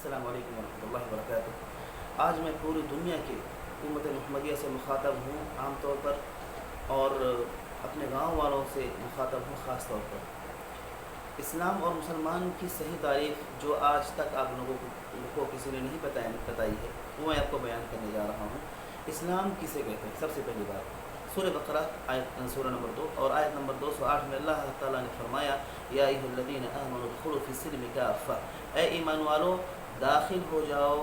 अस्सलाम वालेकुम वरहमतुल्लाहि वबरकातुहू। आज मैं पूरी दुनिया के उम्मत मुहम्मदिया से मुखातब हूँ आम तौर पर, और अपने गांव वालों से मुखातब हूँ ख़ास तौर पर। इस्लाम और मुसलमान की सही तारीफ़ जो आज तक आप लोगों को किसी ने नहीं बताई है, वो मैं आपको बयान करने जा रहा हूँ। इस्लाम किसे कहते हैं? सबसे पहली बात, सूरह बकरा सूरह नंबर 2 और आयत नंबर 208 में अल्लाह ताला ने फरमाया, या अय्युहल्लज़ीना आमनू उदखुलू फ़िस्सिल्मि काफ़्फ़ा, ए ईमान वालो दाखिल हो जाओ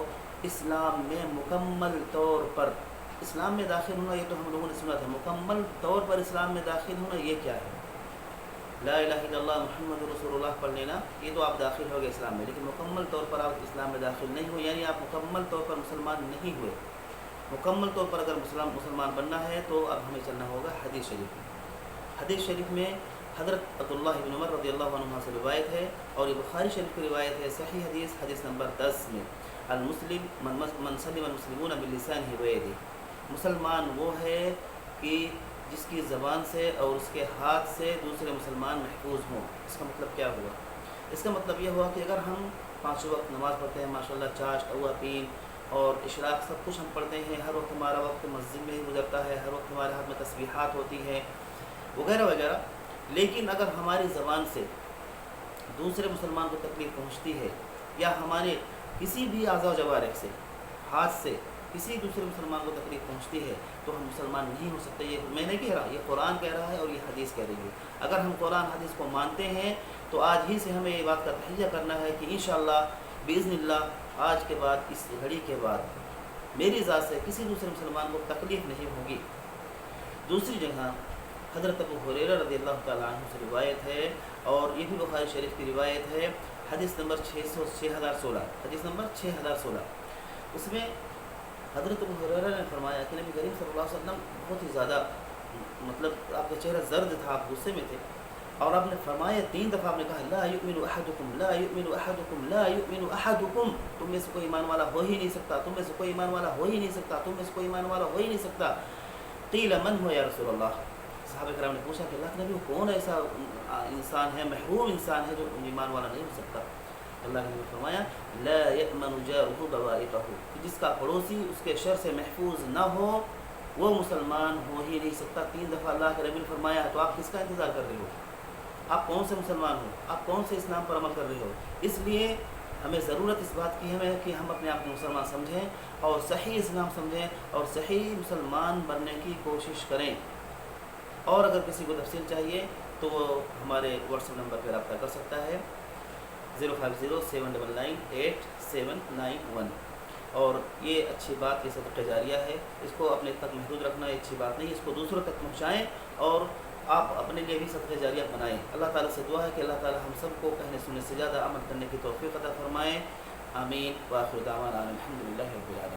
इस्लाम में मुकम्मल तौर पर। इस्लाम में दाखिल होना, ये तो हम लोगों ने सुना था, मुकम्मल तौर पर इस्लाम में दाखिल होना ये क्या है? ला इलाहा इल्लल्लाह मुहम्मदुर रसूलुल्लाह पढ़ लेना, ये तो आप दाखिल हो गए इस्लाम में, लेकिन मुकम्मल तौर पर आप इस्लाम में दाखिल नहीं हुए, यानी आप मुकम्मल तौर पर मुसलमान नहीं हुए। मुकम्मल तौर पर अगर मुसलमान बनना है तो अब हमें चलना होगा हदीस शरीफ में। हदीस शरीफ में हज़रत अब्दुल्लाह इब्न उमर रज़ियल्लाहु अन्हुमा से रिवायत है, और ये बुखारी शरीफ की रिवायत है, सही हदीस, हदीस नंबर 10 में, अल मुस्लिम मन सलिम अल मुस्लिमून मिन लिसानिही व यदिही, मुसलमान वो है कि जिसकी ज़बान से और उसके हाथ से दूसरे मुसलमान महफूज हों। इसका मतलब क्या हुआ? इसका मतलब यह हुआ कि अगर हम 5 वक्त नमाज़ पढ़ते हैं, माशाल्लाह, चाश्त, अव्वापीन और इशराक सब कुछ हम पढ़ते हैं, हर वक्त हमारा वक्त मस्जिद में ही गुजरता है, हर वक्त हमारे हाथ में तस्बीहात होती हैं वगैरह वगैरह, लेकिन अगर हमारी ज़बान से दूसरे मुसलमान को तकलीफ़ पहुंचती है, या हमारे किसी भी आज़ा जवारिह से, हाथ से किसी दूसरे मुसलमान को तकलीफ़ पहुंचती है, तो हम मुसलमान नहीं हो सकते। ये मैं नहीं कह रहा, ये कुरान कह रहा है और ये हदीस कह रही है। अगर हम कुरान हदीस को मानते हैं तो आज ही से हमें ये बात का तहैया करना है कि इंशाअल्लाह बिइज़्निल्लाह आज के बाद, इस घड़ी के बाद, मेरी ज़ात से किसी दूसरे मुसलमान को तकलीफ़ नहीं होगी। दूसरी जगह हज़रत अबू हुरैरा रज़ियल्लाहु तआला अन्हु से रिवायत है, और ये भी बुखारी शरीफ की रिवायत है, हदीस नंबर 6016, हदीस नंबर 6016। उसमें हज़रत अबू हुरैरा ने फरमाया कि नबी करीम सल्लल्लाहु अलैहि वसल्लम बहुत ही ज़्यादा, मतलब आपका चेहरा ज़र्द था, आप गुस्से में थे, और आपने फरमाया 3 दफ़ा आपने कहा, ला युमिनु अहदुकुम, ला युमिनु अहदुकुम, ला युमिनु अहदुकुम, तुम में से कोई ईमान वाला हो ही नहीं सकता, तुम में से कोई ईमान वाला हो ही नहीं सकता, तुम में से कोई ईमान वाला हो ही नहीं सकता। क़ील मन हुवा या रसूलल्लाह, सहाबा किराम ने पूछा कि अल्लाह के नबी, कौन ऐसा इंसान है, महरूम इंसान है जो ईमान वाला नहीं हो सकता? अल्लाह ने फरमाया, ला यअमनु जारुहु बवाइक़हु, जिसका पड़ोसी उसके शर से महफूज ना हो वो मुसलमान हो ही नहीं सकता। 3 दफ़ा अल्लाह के नबी ने फरमाया, तो आप किसका इंतज़ार कर रहे हो? आप कौन से मुसलमान हो? आप कौन से इस्लाम पर अमल कर रहे हो? इसलिए हमें ज़रूरत इस बात की है कि हम अपने आप को मुसलमान समझें और सही इस्लाम समझें और सही मुसलमान बनने की कोशिश करें। और अगर किसी को तफसील चाहिए तो वो हमारे व्हाट्सएप नंबर पर रब्ता कर सकता है, 05079988791। और ये अच्छी बात, ये सदक़ा जारिया है, इसको अपने तक महदूद रखना ये अच्छी बात नहीं, इसको दूसरों तक पहुँचाएँ और आप अपने लिए भी सदक़ा जारिया बनाएँ। अल्लाह ताला से दुआ है कि अल्लाह ताला हम सबको कहने सुनने से ज़्यादा अमल करने की तौफ़ीक़ अता फ़रमाएँ। आमीन। व आखिर दावाना अनिल हम्दुलिल्लाहि रब्बिल आलमीन।